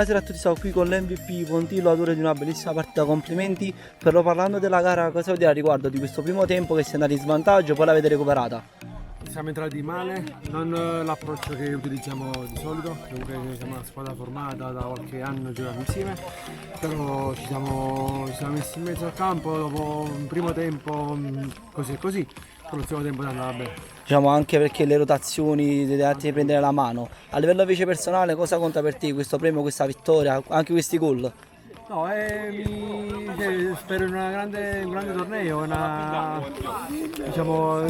buonasera a tutti, siamo qui con l'MVP Pontillo, autore di una bellissima partita, complimenti. Però parlando della gara, cosa vuol dire a riguardo di questo primo tempo che si è andati in svantaggio, poi l'avete recuperata? Siamo entrati male, non l'approccio che utilizziamo di solito, comunque noi siamo una squadra formata da qualche anno, giochiamo insieme, però ci siamo messi in mezzo al campo dopo un primo tempo così e così, però il secondo tempo è andava bene. Diciamo anche perché le rotazioni siete andati a prendere la mano. A livello invece personale, cosa conta per te questo premio, questa vittoria, anche questi gol? No, spero in un grande torneo, diciamo,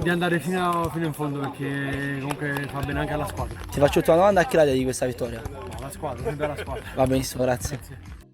di andare fino in fondo perché comunque fa bene anche alla squadra. Ti faccio una domanda, a chi la dedichi questa vittoria? No, la squadra, sempre alla squadra. Va benissimo, grazie.